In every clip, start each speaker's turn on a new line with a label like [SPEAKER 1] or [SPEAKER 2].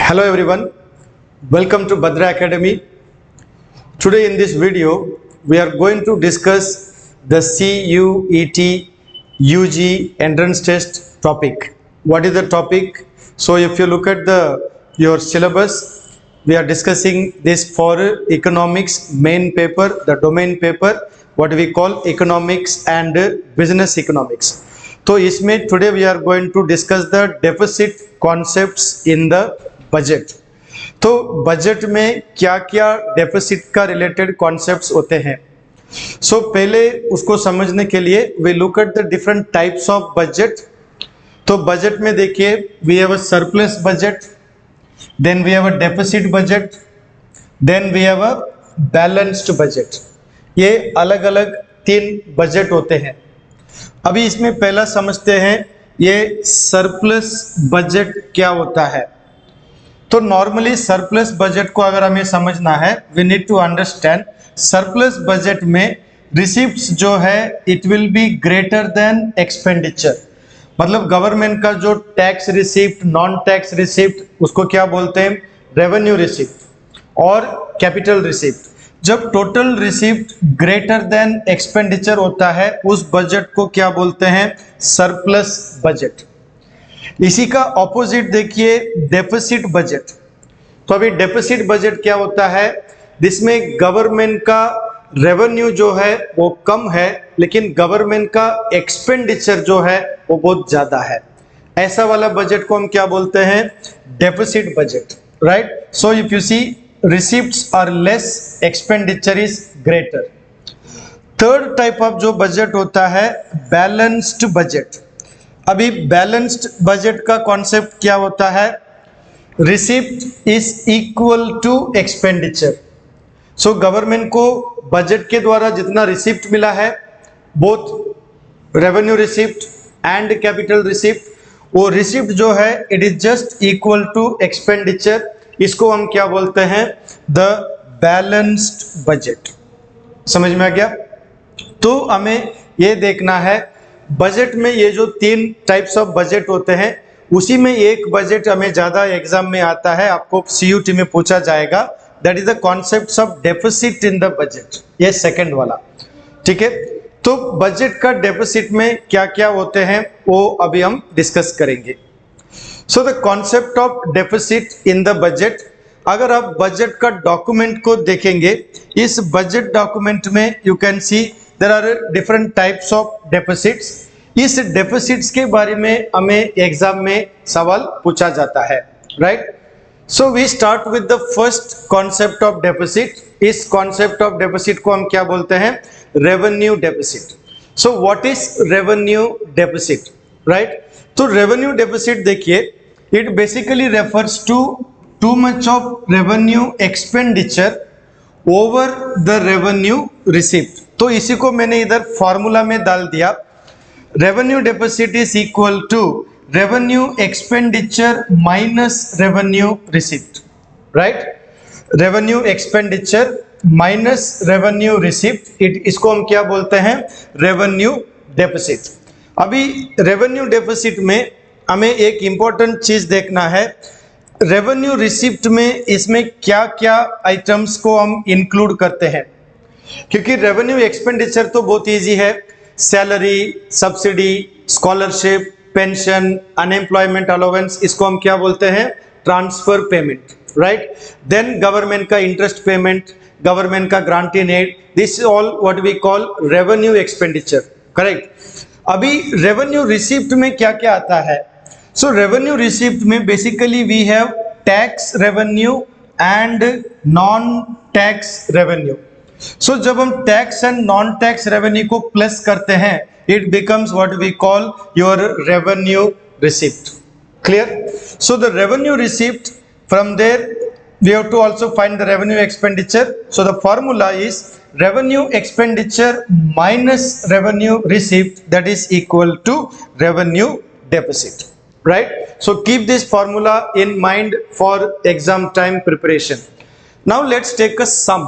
[SPEAKER 1] Hello everyone, welcome to Bhadra Academy. Today in this video we are going to discuss the CUET UG entrance test topic. What is the topic? So if you look at your syllabus, we are discussing this for economics main paper, the domain paper, what we call economics and business economics. तो इसमें today we are going to discuss the deficit concepts in the budget. तो budget में क्या क्या deficit का related concepts होते हैं। सो पहले उसको समझने के लिए we look at the different types of budget. तो बजट में देखिए we have a surplus budget, then we have a deficit budget, then we have a balanced budget. ये अलग अलग तीन बजट होते हैं। अभी इसमें पहला समझते हैं ये सरप्लस बजट क्या होता है। तो नॉर्मली सरप्लस बजट को अगर हमें समझना है we need to understand surplus budget में रिसीप्ट्स जो है it will be greater than expenditure. मतलब गवर्नमेंट का जो tax receipt, non tax receipt, उसको क्या बोलते हैं, रेवेन्यू रिसिप्ट और कैपिटल रिसिप्ट। जब total receipt greater than expenditure होता है उस बजट को क्या बोलते हैं, सरप्लस बजट। इसी का ऑपोजिट देखिए डेफिसिट बजट। तो अभी डेफिसिट बजट क्या होता है, जिसमें गवर्नमेंट का रेवेन्यू जो है वो कम है लेकिन गवर्नमेंट का एक्सपेंडिचर जो है वो बहुत ज्यादा है। ऐसा वाला बजट को हम क्या बोलते हैं, deficit budget, right. So if you see receipts are less, expenditure is greater. Third type of जो बजट होता है बैलेंस्ड बजट। अभी बैलेंस्ड बजट का कॉन्सेप्ट क्या होता है, receipt is equal to expenditure. So government को बजट के द्वारा जितना रिसिप्ट मिला है, both revenue receipt and capital receipt, वो रिसिप्ट जो है it is just equal to expenditure. इसको हम क्या बोलते हैं, द बैलेंस्ड बजट। समझ में आ गया। तो हमें ये देखना है बजट में ये जो तीन टाइप्स ऑफ बजट होते हैं उसी में एक बजट हमें ज्यादा एग्जाम में आता है, आपको सीयूटी में पूछा जाएगा, that is the concept of deficit in the budget. ये सेकंड वाला, ठीक है। तो बजट का डेफिसिट में क्या क्या होते हैं वो अभी हम डिस्कस करेंगे। So the concept of deficit in the budget, अगर आप बजट का डॉक्यूमेंट को देखेंगे, इस बजट डॉक्यूमेंट में you can see there are different types of deficits. इस डेफिसिट्स के बारे में हमें एग्जाम में सवाल पूछा जाता है, right. So we start with the first concept of deficit. इस कॉन्सेप्ट ऑफ डेफिसिट को हम क्या बोलते हैं, revenue deficit. So what is revenue deficit, right. तो रेवेन्यू डेफिसिट देखिए it basically refers to too much of revenue expenditure over the revenue receipt. तो इसी को मैंने इधर फॉर्मूला में डाल दिया, revenue deficit is equal to revenue expenditure minus revenue receipt, right. Revenue expenditure minus revenue receipt, इसको हम क्या बोलते हैं, रेवेन्यू डेफिसिट। अभी रेवेन्यू डेफिसिट में हमें एक इंपॉर्टेंट चीज देखना है, रेवेन्यू रिसिप्ट में इसमें क्या क्या आइटम्स को हम इंक्लूड करते हैं। क्योंकि रेवेन्यू एक्सपेंडिचर तो बहुत इजी है, salary, subsidy, scholarship, pension, unemployment allowance, इसको हम क्या बोलते हैं, transfer payment, right. Then government का इंटरेस्ट पेमेंट, गवर्नमेंट का grant in aid, this all what we call revenue expenditure, correct. अभी रेवेन्यू रिसिप्ट में क्या क्या आता है, सो रेवेन्यू रिसिप्ट में basically we have tax revenue and non tax revenue. So जब हम tax and non tax revenue को प्लस करते हैं it becomes what we call your revenue receipt, clear. So the revenue receipt, from there we have to also find the revenue expenditure. So the formula is revenue expenditure minus revenue receipt, that is equal to revenue deficit, right. So keep this formula in mind for exam time preparation. Now let's take a sum,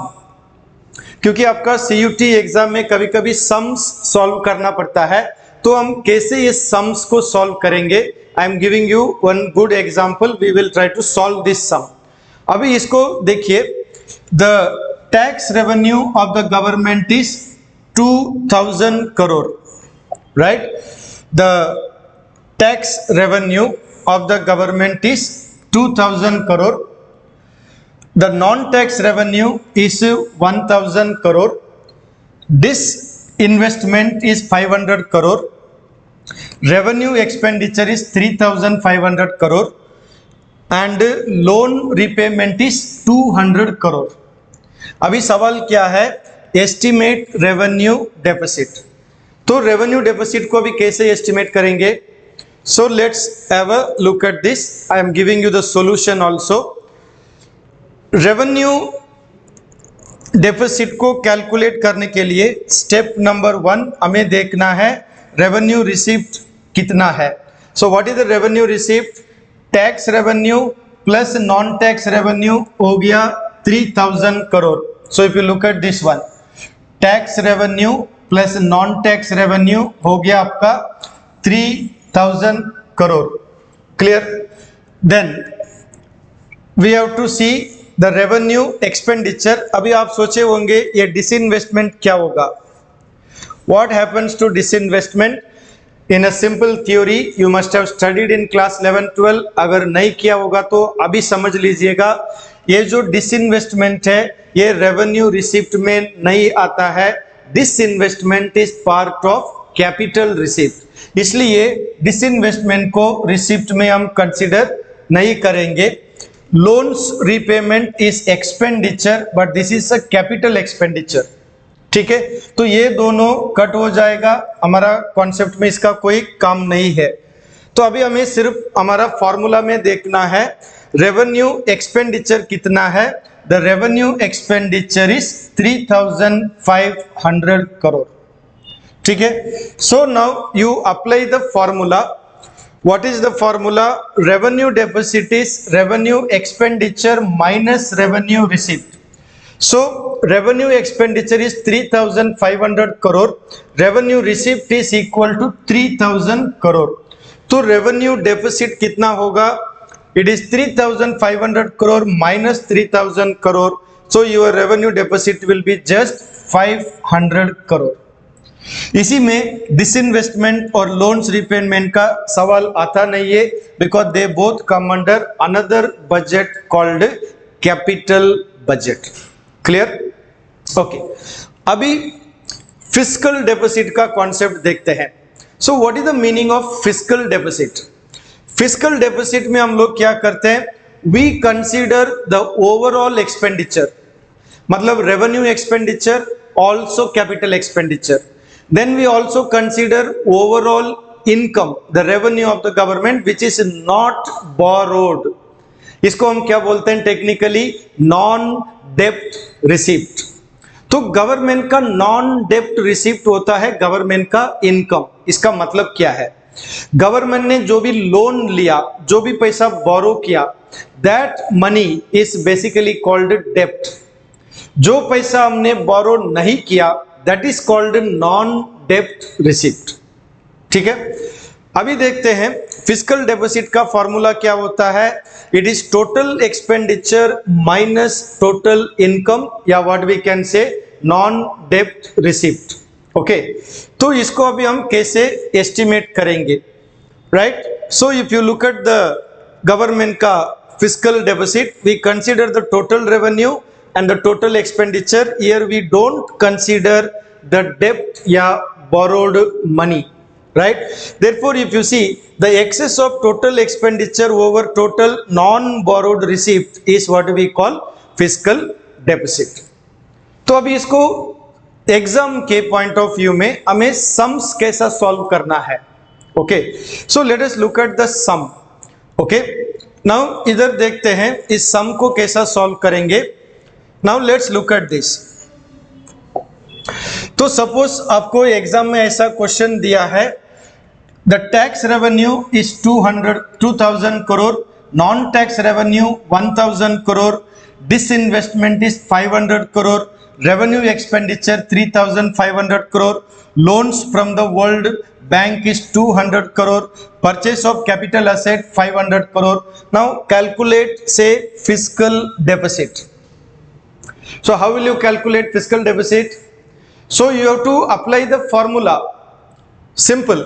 [SPEAKER 1] क्योंकि आपका CUT exam में कभी कभी sums solve करना पड़ता है, तो हम कैसे ये सम्स को सॉल्व करेंगे I am giving you one good example, we will try to solve this sum. अभी इसको देखिए, the tax revenue of the government is 2000 crore, right? The tax revenue of the government is 2000 crore, the non-tax revenue is 1000 crore, disinvestment is 500 crore, revenue expenditure is 3500 crore and loan repayment is 200 crore। अभी सवाल क्या है? Estimate revenue deficit. तो revenue deficit को अभी कैसे estimate करेंगे? So let's have a look at this. I am giving you the solution also. Revenue deficit को कैलकुलेट करने के लिए स्टेप नंबर 1 हमें देखना है रेवेन्यू रिसीव्ड कितना है। So what is the revenue received? Tax revenue plus non tax revenue हो गया 3000 crore. So if you look at this one, tax revenue plus non tax revenue हो गया आपका 3000 crore. Clear? Then we have to see the revenue expenditure. अभी आप सोचे होंगे ये डिसइन्वेस्टमेंट क्या होगा? What happens to disinvestment? In a simple theory you must have studied in class 11-12। अगर नहीं किया होगा तो अभी समझ लीजिएगा, ये जो डिसइन्वेस्टमेंट है ये रेवेन्यू रिसीप्ट में नहीं आता है। Disinvestment is part of capital receipt, इसलिए डिसइन्वेस्टमेंट को रिसीप्ट में हम कंसिडर नहीं करेंगे। Loans repayment is expenditure but this is a capital expenditure. ठीक है, तो ये दोनों कट हो जाएगा, हमारा कॉन्सेप्ट में इसका कोई काम नहीं है। तो अभी हमें सिर्फ हमारा फॉर्मूला में देखना है रेवेन्यू एक्सपेंडिचर कितना है। The revenue expenditure is 3500 crore. ठीक है, so now you apply the formula. What is the formula? Revenue deficit is revenue expenditure minus revenue receipt. So revenue expenditure is 3500 crore, revenue receipt is equal to 3000 crore. तो revenue deficit कितना होगा? It is 3500 crore minus 3000 crore. So your revenue deficit will be just 500 crore. इसी में disinvestment और loans repayment का सवाल आता नहीं है, because they both come under another budget called capital budget. Clear? Okay, अभी फिस्कल डेफिसिट का कॉन्सेप्ट देखते हैं। So what is the meaning of fiscal deficit? Fiscal deficit में हम लोग क्या करते हैं? We consider the overall expenditure, मतलब revenue expenditure also capital expenditure. Then we also consider overall income, the revenue of the government which is not borrowed. इसको हम क्या बोलते हैं टेक्निकली? नॉन डेप्ट रिसिप्ट। तो गवर्नमेंट का नॉन डेप्ट रिसिप्ट होता है गवर्नमेंट का इनकम। इसका मतलब क्या है? गवर्नमेंट ने जो भी लोन लिया, जो भी पैसा बोरो किया, that money is basically called डेप्ट। जो पैसा हमने बोरो नहीं किया दैट इज कॉल्ड नॉन डेप्ट रिसिप्ट। ठीक है, अभी देखते हैं फिस्कल डेफिसिट का फॉर्मूला क्या होता है। It is total expenditure minus total income, या what we can say non डेप्ट रिसिप्ट। ओके, तो इसको अभी हम कैसे एस्टिमेट करेंगे? Right, so if you look at the government का fiscal deficit, we consider the total revenue and the total expenditure. Here we don't consider the debt या borrowed money, right? Therefore if you see the excess of total expenditure over total non borrowed receipt is what we call fiscal deficit. तो अभी इसको exam के point of view में हमें sums कैसा solve करना है। Okay, so let us look at the sum. Okay, now इधर देखते हैं इस सम को कैसा सॉल्व करेंगे। Now let's look at this. तो सपोज आपको एग्जाम में ऐसा क्वेश्चन दिया है, the tax revenue is 2000 crore, non tax revenue 1000 crore, disinvestment is 500 crore, revenue expenditure 3500 crore, loans from the world bank is 200 crore, purchase of capital asset 500 crore. Now calculate say fiscal deficit. So how will you calculate fiscal deficit? So you have to apply the formula. Simple.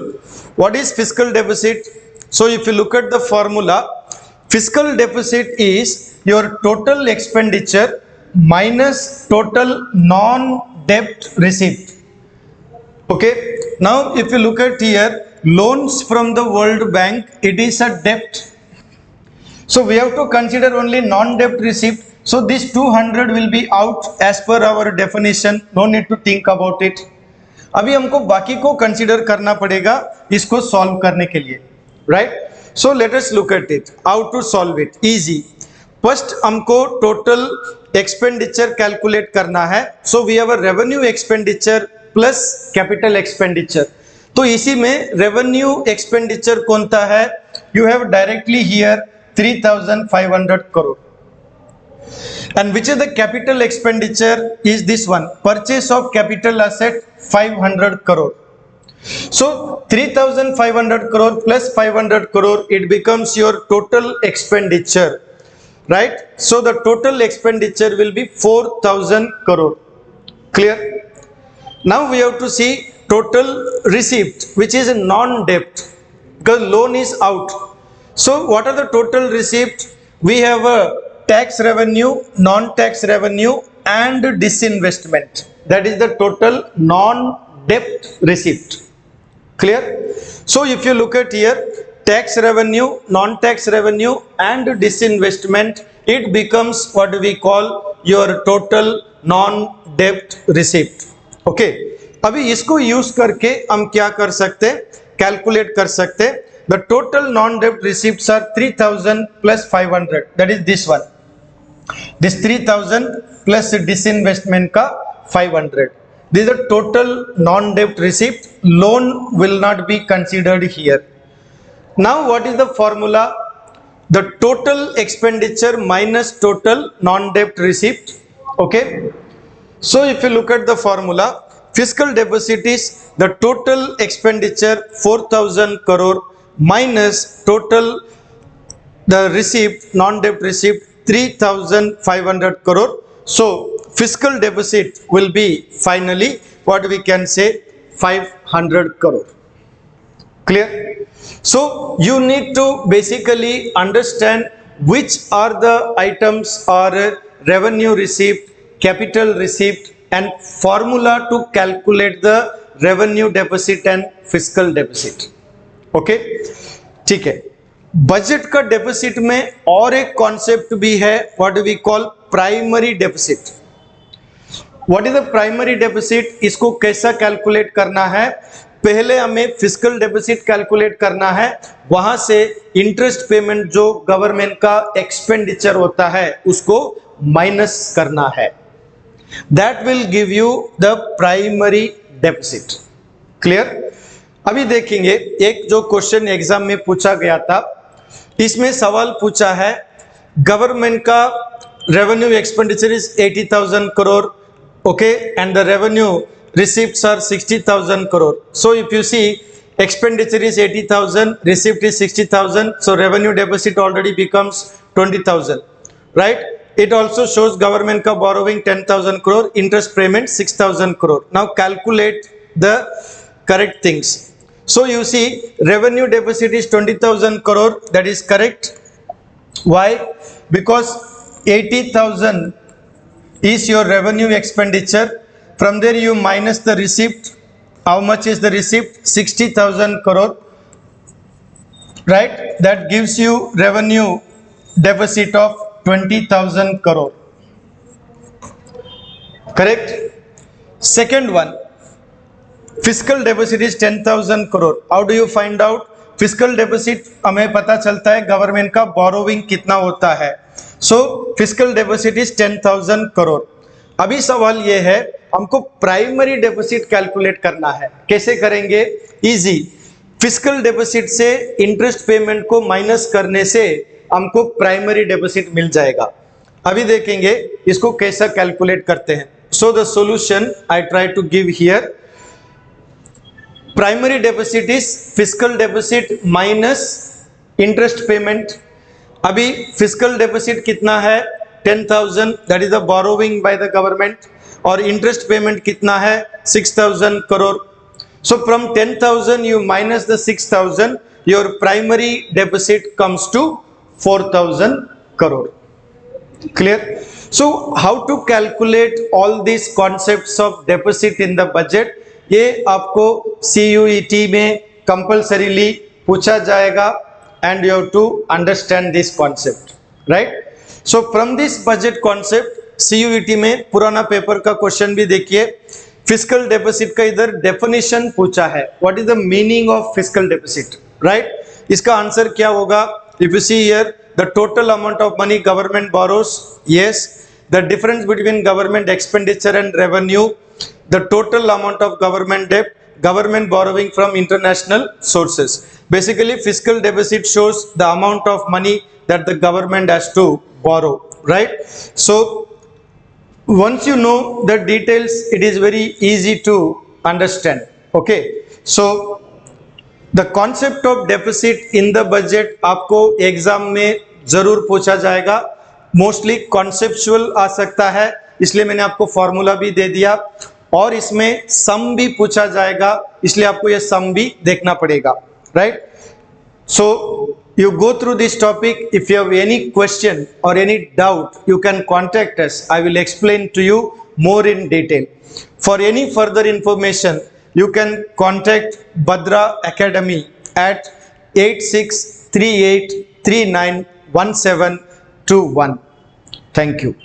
[SPEAKER 1] What is fiscal deficit? So if you look at the formula, fiscal deficit is your total expenditure minus total non-debt receipt. Okay. Now if you look at here, loans from the World Bank, it is a debt. So we have to consider only non-debt receipt. So this 200 will be out as per our definition. No need to think about it. अभी हमको बाकी को consider करना पड़ेगा इसको solve करने के लिए, right? So let us look at it, how to solve it. Easy. First हमको टोटल एक्सपेंडिचर कैलकुलेट करना है. So we have a revenue expenditure plus capital expenditure. तो इसी में रेवेन्यू एक्सपेंडिचर कौन सा है? You have directly here 3500 crore. And which is the capital expenditure is this one, purchase of capital asset 500 crore. So 3500 crore plus 500 crore, it becomes your total expenditure, right? So the total expenditure will be 4000 crore. Clear? Now we have to see total receipt, which is a non-debt because loan is out. So what are the total receipt? We have a tax revenue, non-tax revenue and disinvestment. That is the total non-debt receipt. Clear? So if you look at here, tax revenue, non-tax revenue and disinvestment, it becomes what we call your total non-debt receipt. Okay. अभी इसको use करके हम क्या कर सकते हैं? Calculate कर सकते हैं. The total non-debt receipts are 3000 plus 500. That is this one. This 3000 plus disinvestment का 500. This is the total non-debt receipt. Loan will not be considered here. Now what is the formula? The total expenditure minus total non-debt receipt. Okay. So if you look at the formula, fiscal deficit is the total expenditure 4000 crore minus total the receipt, non-debt receipt 3500 crore. So fiscal deficit will be finally what we can say 500 crore. Clear? So you need to basically understand which are the items or revenue receipt, capital receipt and formula to calculate the revenue deficit and fiscal deficit. Okay, ठीक है. Budget का deficit में और एक concept भी है, what we call primary deficit. What is the primary deficit? इसको कैसा कैलकुलेट करना है? पहले हमें फिस्कल डेफिसिट कैलकुलेट करना है, वहां से इंटरेस्ट पेमेंट जो गवर्नमेंट का एक्सपेंडिचर होता है उसको माइनस करना है. That will give you the primary deficit. Clear? अभी देखेंगे एक जो क्वेश्चन एग्जाम में पूछा गया था, इसमें सवाल पूछा है गवर्नमेंट का revenue expenditure is 80,000 crore, okay, and the revenue receipts are 60,000 crore. So if you see expenditure is 80,000, receipt is 60,000, so revenue deficit already becomes 20,000, right? It also shows government का borrowing 10,000 crore, interest payment 6,000 crore. Now calculate the correct things. So you see revenue deficit is 20,000 crore, that is correct. Why? Because 80,000 is your revenue expenditure. From there you minus the receipt. How much is the receipt? 60,000 crore, right? That gives you revenue deficit of 20,000 crore. Correct? Second one, fiscal deficit is 10,000 crore. How do you find out? Fiscal deficit हमें पता चलता है government का borrowing कितना होता है. So fiscal deficit is 10,000 crore. अभी सवाल ये है हमको प्राइमरी डेफिसिट कैलकुलेट करना है. कैसे करेंगे? इजी. फिस्कल डेफिसिट से इंटरेस्ट पेमेंट को माइनस करने से हमको प्राइमरी डेफिसिट मिल जाएगा. अभी देखेंगे इसको कैसा कैलकुलेट करते हैं. So the solution I try to give here. Primary deficit is fiscal deficit minus interest payment. अभी fiscal deficit कितना है 10,000, that is the borrowing by the government, और interest payment कितना है 6,000 crore. So from 10,000 you minus the 6,000, your primary deficit comes to 4,000 crore. Clear? So how to calculate all these concepts of deficit in the budget, ये आपको CUET में compulsorily पूछा जाएगा and you have to understand this concept, right? So from this budget concept CUET में पुराना paper का question भी देखिए, फिजिकल डेफिसिट का इधर डेफिनेशन पूछा है, what is the meaning of physical deficit, right? इसका आंसर क्या होगा? If you see here the total amount of money government borrows, yes, the difference between government expenditure and revenue, the total amount of government debt, government borrowing from international sources. Basically fiscal deficit shows the amount of money that the government has to borrow, right? So once you know the details, it is very easy to understand. Okay, so the concept of deficit in the budget आपको exam में जरूर पूछा जाएगा, mostly conceptual आ सकता है, इसलिए मैंने आपको फॉर्मूला भी दे दिया, और इसमें सम भी पूछा जाएगा, इसलिए आपको यह सम भी देखना पड़ेगा, right? So you go through this topic. If you have any question or any doubt, you can contact us. I will explain to you more in detail. For any further information, you can contact Bhadra Academy at 8638391721. Thank you.